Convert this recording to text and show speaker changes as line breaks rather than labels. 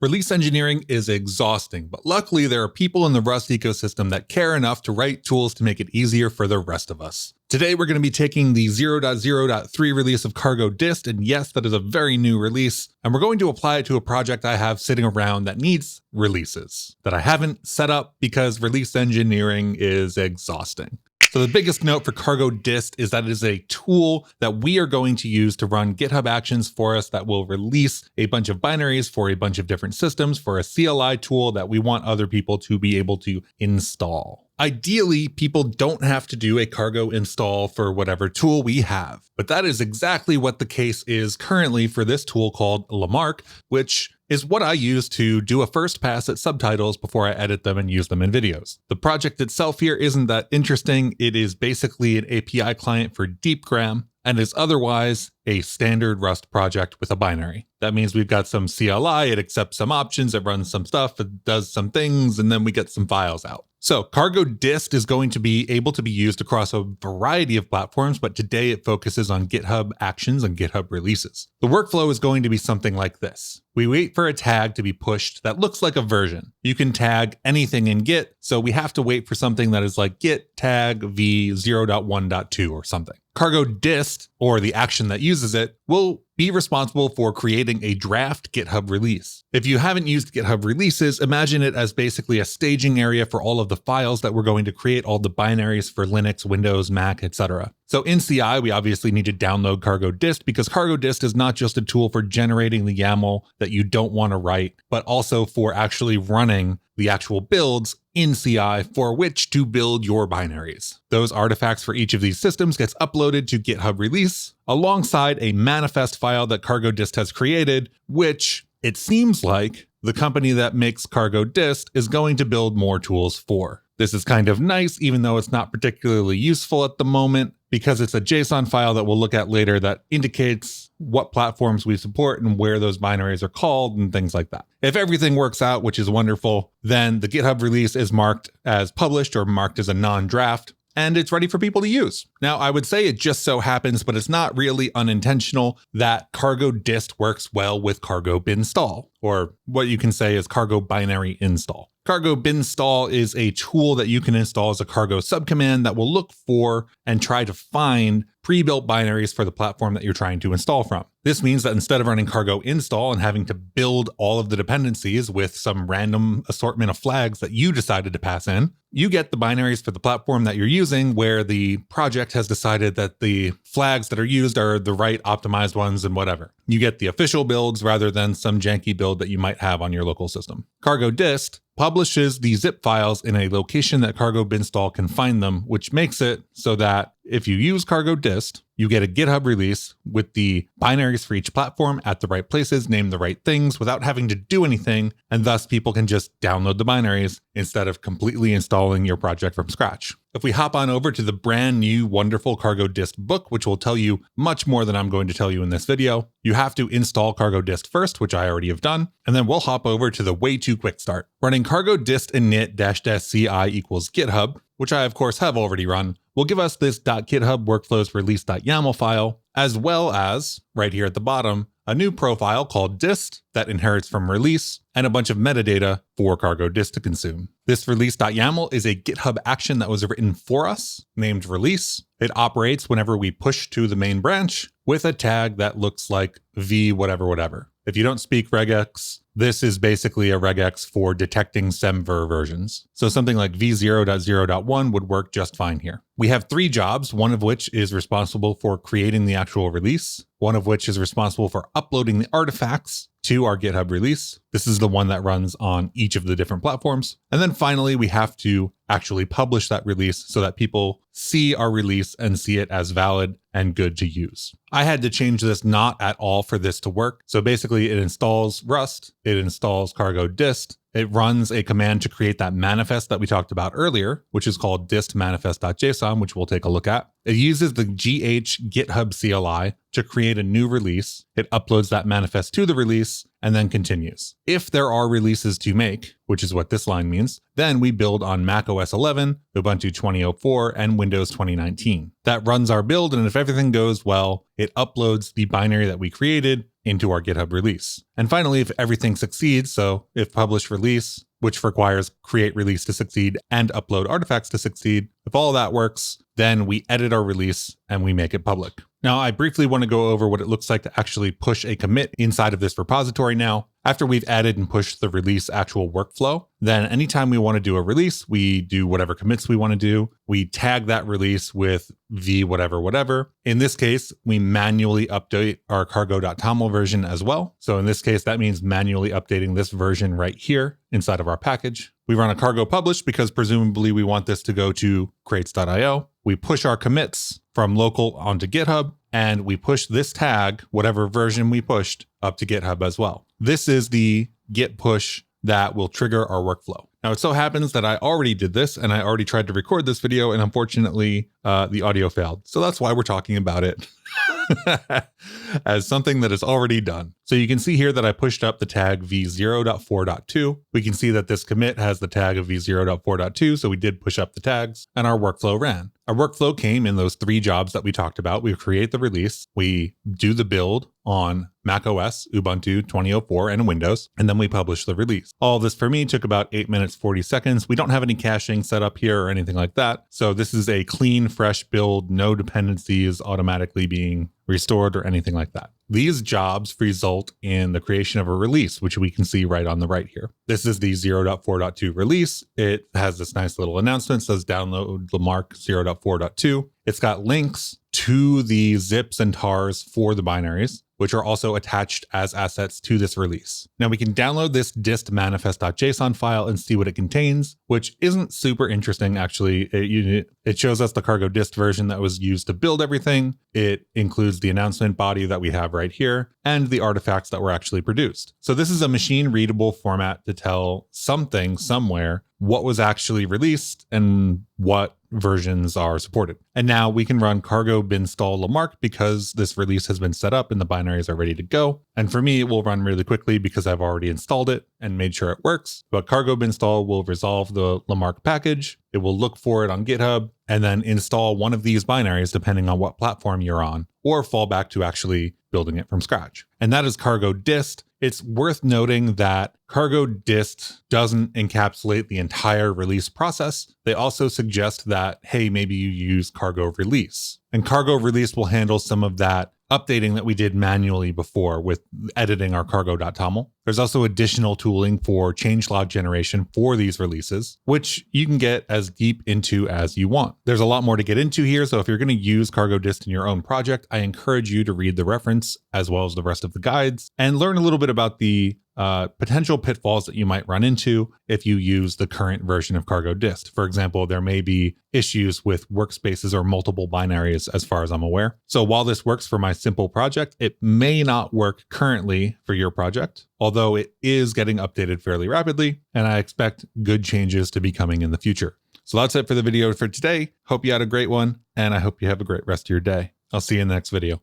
Release engineering is exhausting, but luckily there are people in the Rust ecosystem that care enough to write tools to make it easier for the rest of us. Today we're going to be taking the 0.0.3 release of cargo-dist, and yes, that is a very new release, and we're going to apply it to a project I have sitting around that needs releases, that I haven't set up because release engineering is exhausting. So the biggest note for cargo-dist is that it is a tool that we are going to use to run GitHub Actions for us that will release a bunch of binaries for a bunch of different systems for a CLI tool that we want other people to be able to install. Ideally, people don't have to do a cargo install for whatever tool we have, but that is exactly what the case is currently for this tool called Lamarck, which is what I use to do a first pass at subtitles before I edit them and use them in videos. The project itself here isn't that interesting. It is basically an API client for deepgram and is otherwise a standard Rust project with a binary. That means we've got some CLI, it accepts some options, it runs some stuff, it does some things, and then we get some files out. So cargo-dist is going to be able to be used across a variety of platforms, but today it focuses on GitHub Actions and GitHub Releases. The workflow is going to be something like this. We wait for a tag to be pushed that looks like a version. You can tag anything in Git, so we have to wait for something that is like git tag v 0.1.2 or something. Cargo-dist, or the action that uses it, will be responsible for creating a draft GitHub release. If you haven't used GitHub Releases, imagine it as basically a staging area for all of the files that we're going to create, all the binaries for Linux, Windows, Mac, etc. So in CI, we obviously need to download cargo-dist because cargo-dist is not just a tool for generating the YAML that you don't want to write, but also for actually running the actual builds in CI for which to build your binaries. Those artifacts for each of these systems gets uploaded to GitHub Release alongside a manifest file that cargo-dist has created, which it seems like the company that makes cargo-dist is going to build more tools for. This is kind of nice, even though it's not particularly useful at the moment, because it's a JSON file that we'll look at later that indicates what platforms we support and where those binaries are called and things like that. If everything works out, which is wonderful, then the GitHub release is marked as published or marked as a non-draft, and it's ready for people to use. Now, I would say it just so happens, but it's not really unintentional, that cargo-dist works well with cargo-binstall, or what you can say is cargo binary install. Cargo-binstall is a tool that you can install as a cargo subcommand that will look for and try to find pre-built binaries for the platform that you're trying to install from. This means that instead of running cargo install and having to build all of the dependencies with some random assortment of flags that you decided to pass in, you get the binaries for the platform that you're using where the project has decided that the flags that are used are the right optimized ones and whatever. You get the official builds rather than some janky build that you might have on your local system. Cargo-dist publishes the zip files in a location that cargo-binstall can find them, which makes it so that if you use cargo-dist, you get a GitHub release with the binaries for each platform at the right places, named the right things without having to do anything, and thus people can just download the binaries instead of completely installing your project from scratch. If we hop on over to the brand new wonderful cargo-dist book, which will tell you much more than I'm going to tell you in this video, you have to install cargo-dist first, which I already have done, and then we'll hop over to the way too quick start. Running cargo-dist init -ci equals GitHub, which I of course have already run, will give us this .github workflows release.yaml file, as well as, right here at the bottom, a new profile called dist that inherits from release, and a bunch of metadata for cargo-dist to consume. This release.yaml is a GitHub action that was written for us, named release. It operates whenever we push to the main branch with a tag that looks like v whatever whatever. If you don't speak regex, this is basically a regex for detecting semver versions. So something like v0.0.1 would work just fine here. We have 3 jobs, one of which is responsible for creating the actual release, one of which is responsible for uploading the artifacts to our GitHub release. This is the one that runs on each of the different platforms. And then finally, we have to actually publish that release so that people see our release and see it as valid and good to use. I had to change this not at all for this to work. So basically it installs Rust, it installs cargo-dist, it runs a command to create that manifest that we talked about earlier, which is called dist manifest.json, which we'll take a look at. It uses the GH GitHub CLI to create a new release. It uploads that manifest to the release and then continues. If there are releases to make, which is what this line means, then we build on Mac OS 11, Ubuntu 2004, and Windows 2019. That runs our build, and if everything goes well, it uploads the binary that we created into our GitHub release. And finally, if everything succeeds, so if publish release, which requires create release to succeed and upload artifacts to succeed, if all of that works, then we edit our release and we make it public. Now, I briefly want to go over what it looks like to actually push a commit inside of this repository now. After we've added and pushed the release actual workflow, then anytime we want to do a release, we do whatever commits we want to do. We tag that release with v whatever. In this case, we manually update our cargo.toml version as well. So in this case, that means manually updating this version right here inside of our package. We run a cargo publish because presumably we want this to go to crates.io. We push our commits from local onto GitHub, and we push this tag, whatever version we pushed, up to GitHub as well. This is the git push that will trigger our workflow. Now, it so happens that I already did this and I already tried to record this video, and unfortunately, the audio failed. So that's why we're talking about it as something that is already done. So you can see here that I pushed up the tag v0.4.2. We can see that this commit has the tag of v0.4.2. So we did push up the tags and our workflow ran. Our workflow came in those 3 jobs that we talked about. We create the release, we do the build on macOS, Ubuntu 2004, and Windows, and then we publish the release. All of this for me took about 8 minutes, 40 seconds. We don't have any caching set up here or anything like that. So this is a clean, fresh build, no dependencies automatically being restored or anything like that. These jobs result in the creation of a release, which we can see right on the right here. This is the 0.4.2 release. It has this nice little announcement, says download Lamarck 0.4.2. It's got links to the zips and tars for the binaries, which are also attached as assets to this release. Now we can download this dist manifest.json file and see what it contains, which isn't super interesting actually. It shows us the cargo-dist version that was used to build everything. It includes the announcement body that we have right here and the artifacts that were actually produced. So this is a machine readable format to tell something somewhere what was actually released and what versions are supported. And now we can run cargo binstall Lamarck because this release has been set up and the binaries are ready to go. And for me, it will run really quickly because I've already installed it and made sure it works. But cargo binstall will resolve the Lamarck package. It will look for it on GitHub and then install one of these binaries depending on what platform you're on, or fall back to actually building it from scratch. And that is cargo-dist. It's worth noting that cargo-dist doesn't encapsulate the entire release process. They also suggest that, hey, maybe you use cargo release. And cargo release will handle some of that updating that we did manually before with editing our cargo.toml. There's also additional tooling for changelog generation for these releases, which you can get as deep into as you want. There's a lot more to get into here, so if you're going to use cargo-dist in your own project, I encourage you to read the reference as well as the rest of the guides and learn a little bit about the potential pitfalls that you might run into if you use the current version of cargo-dist. For example, there may be issues with workspaces or multiple binaries as far as I'm aware. So while this works for my simple project, it may not work currently for your project, although it is getting updated fairly rapidly, and I expect good changes to be coming in the future. So that's it for the video for today. Hope you had a great one, and I hope you have a great rest of your day. I'll see you in the next video.